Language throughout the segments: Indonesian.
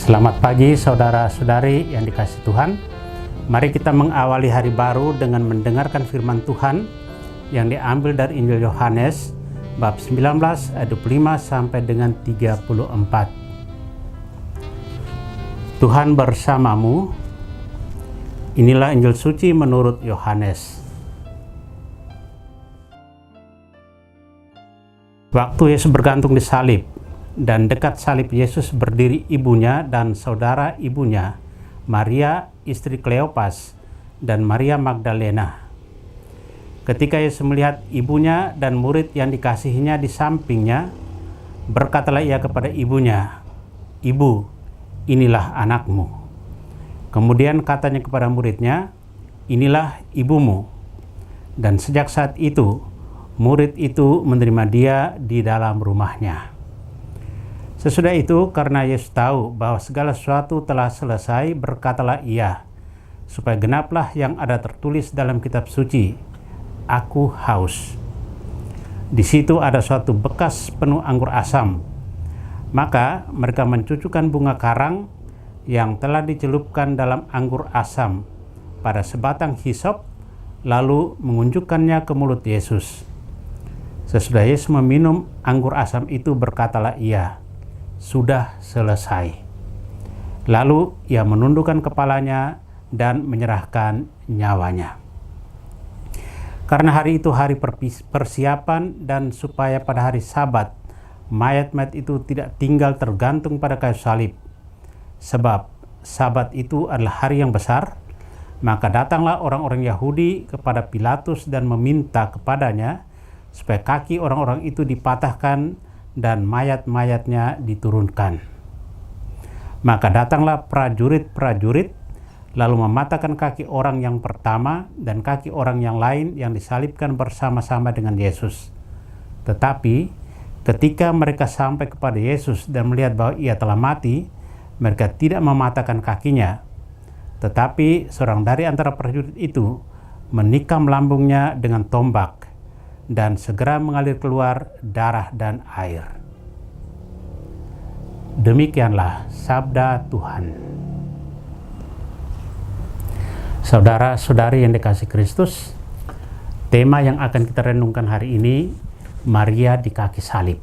Selamat pagi saudara-saudari yang dikasihi Tuhan. Mari kita mengawali hari baru dengan mendengarkan firman Tuhan yang diambil dari Injil Yohanes bab 19 ayat 25 sampai dengan 34. Tuhan bersamamu. Inilah Injil suci menurut Yohanes. Waktu Yesus bergantung di salib, dan dekat salib Yesus berdiri ibunya dan saudara ibunya, Maria istri Kleopas dan Maria Magdalena. Ketika Yesus melihat ibunya dan murid yang dikasihinya di sampingnya, berkatalah ia kepada ibunya, "Ibu, inilah anakmu." Kemudian katanya kepada muridnya, "Inilah ibumu." Dan sejak saat itu, murid itu menerima dia di dalam rumahnya. Sesudah itu, karena Yesus tahu bahwa segala sesuatu telah selesai, berkatalah ia, supaya genaplah yang ada tertulis dalam kitab suci, "Aku haus." Di situ ada suatu bekas penuh anggur asam. Maka mereka mencucukkan bunga karang yang telah dicelupkan dalam anggur asam pada sebatang hisop, lalu mengunjukkannya ke mulut Yesus. Sesudah Yesus meminum anggur asam itu, berkatalah ia, "Sudah selesai." Lalu ia menundukkan kepalanya dan menyerahkan nyawanya. Karena hari itu hari persiapan dan supaya pada hari Sabat mayat-mayat itu tidak tinggal tergantung pada kayu salib, sebab Sabat itu adalah hari yang besar, maka datanglah orang-orang Yahudi kepada Pilatus dan meminta kepadanya supaya kaki orang-orang itu dipatahkan dan mayat-mayatnya diturunkan. Maka datanglah prajurit-prajurit, lalu mematahkan kaki orang yang pertama dan kaki orang yang lain yang disalibkan bersama-sama dengan Yesus. Tetapi ketika mereka sampai kepada Yesus dan melihat bahwa ia telah mati, mereka tidak mematahkan kakinya. Tetapi seorang dari antara prajurit itu menikam lambungnya dengan tombak, dan segera mengalir keluar darah dan air. Demikianlah sabda Tuhan. Saudara-saudari yang dikasihi Kristus, tema yang akan kita renungkan hari ini, Maria di kaki salib.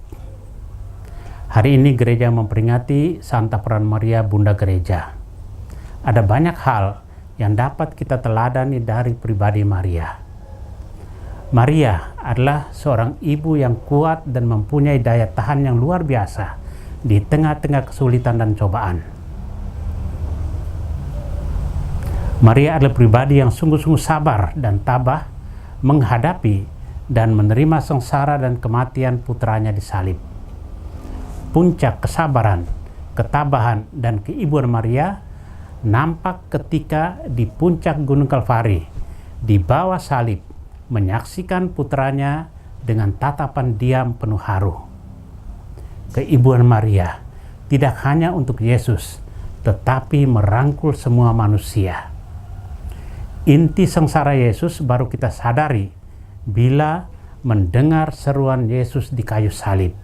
Hari ini gereja memperingati Santa Peran Maria, Bunda Gereja. Ada banyak hal yang dapat kita teladani dari pribadi Maria. Maria adalah seorang ibu yang kuat dan mempunyai daya tahan yang luar biasa di tengah-tengah kesulitan dan cobaan. Maria adalah pribadi yang sungguh-sungguh sabar dan tabah menghadapi dan menerima sengsara dan kematian putranya di salib. Puncak kesabaran, ketabahan, dan keibuan Maria nampak ketika di puncak Gunung Kalvari, di bawah salib, menyaksikan putranya dengan tatapan diam penuh haru. Keibuan Maria tidak hanya untuk Yesus, tetapi merangkul semua manusia. Inti sengsara Yesus baru kita sadari bila mendengar seruan Yesus di kayu salib.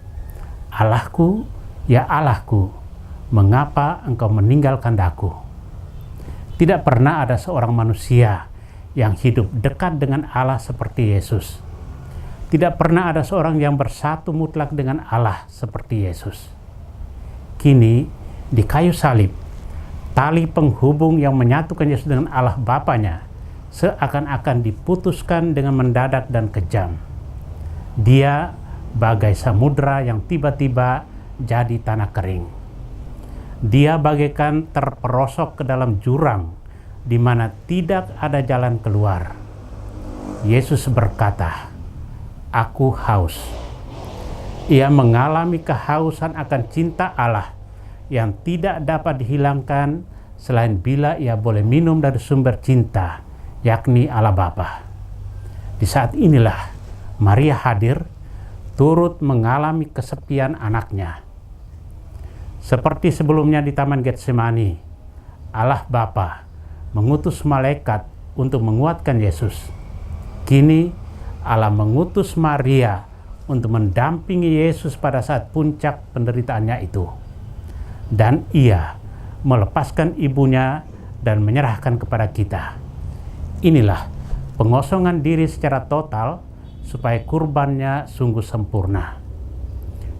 "Allahku, ya Allahku, mengapa engkau meninggalkan aku?" Tidak pernah ada seorang manusia yang hidup dekat dengan Allah seperti Yesus. Tidak pernah ada seorang yang bersatu mutlak dengan Allah seperti Yesus. Kini, di kayu salib, tali penghubung yang menyatukan Yesus dengan Allah Bapanya seakan-akan diputuskan dengan mendadak dan kejam. Dia bagai samudera yang tiba-tiba jadi tanah kering. Dia bagaikan terperosok ke dalam jurang di mana tidak ada jalan keluar. Yesus berkata, "Aku haus." Ia mengalami kehausan akan cinta Allah yang tidak dapat dihilangkan selain bila ia boleh minum dari sumber cinta, yakni Allah Bapa. Di saat inilah Maria hadir, turut mengalami kesepian anaknya. Seperti sebelumnya di Taman Getsemani, Allah Bapa mengutus malaikat untuk menguatkan Yesus. Kini Allah mengutus Maria untuk mendampingi Yesus pada saat puncak penderitaannya itu. Dan ia melepaskan ibunya dan menyerahkan kepada kita. Inilah pengosongan diri secara total supaya kurbannya sungguh sempurna.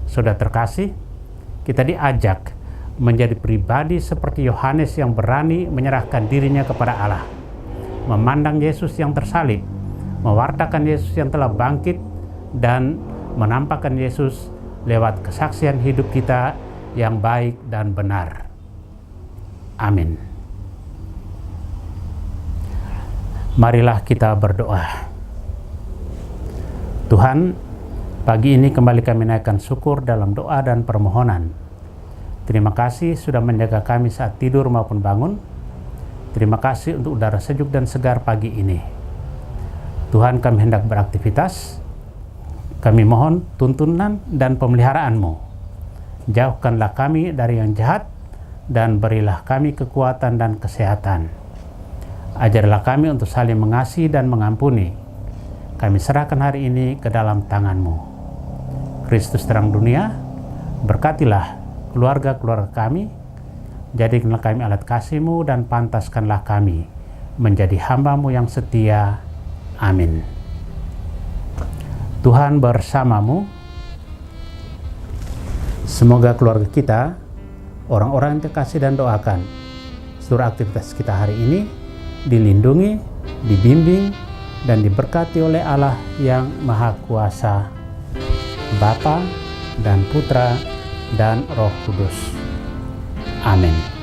Saudara terkasih, kita diajak menjadi pribadi seperti Yohanes yang berani menyerahkan dirinya kepada Allah, memandang Yesus yang tersalib, mewartakan Yesus yang telah bangkit, dan menampakkan Yesus lewat kesaksian hidup kita yang baik dan benar. Amin. Marilah kita berdoa. Tuhan, pagi ini kembali kami naikkan syukur dalam doa dan permohonan. Terima kasih sudah menjaga kami saat tidur maupun bangun. Terima kasih untuk udara sejuk dan segar pagi ini. Tuhan, kami hendak beraktivitas. Kami mohon tuntunan dan pemeliharaan-Mu. Jauhkanlah kami dari yang jahat dan berilah kami kekuatan dan kesehatan. Ajarlah kami untuk saling mengasihi dan mengampuni. Kami serahkan hari ini ke dalam tangan-Mu. Kristus terang dunia, berkatilah keluarga-keluarga kami, jadikanlah kami alat kasih-Mu dan pantaskanlah kami menjadi hamba-Mu yang setia. Amin. Tuhan bersamamu. Semoga keluarga kita, orang-orang yang terkasih dan doakan, seluruh aktivitas kita hari ini dilindungi, dibimbing, dan diberkati oleh Allah yang Maha Kuasa, Bapa dan Putra dan Roh Kudus. Amin.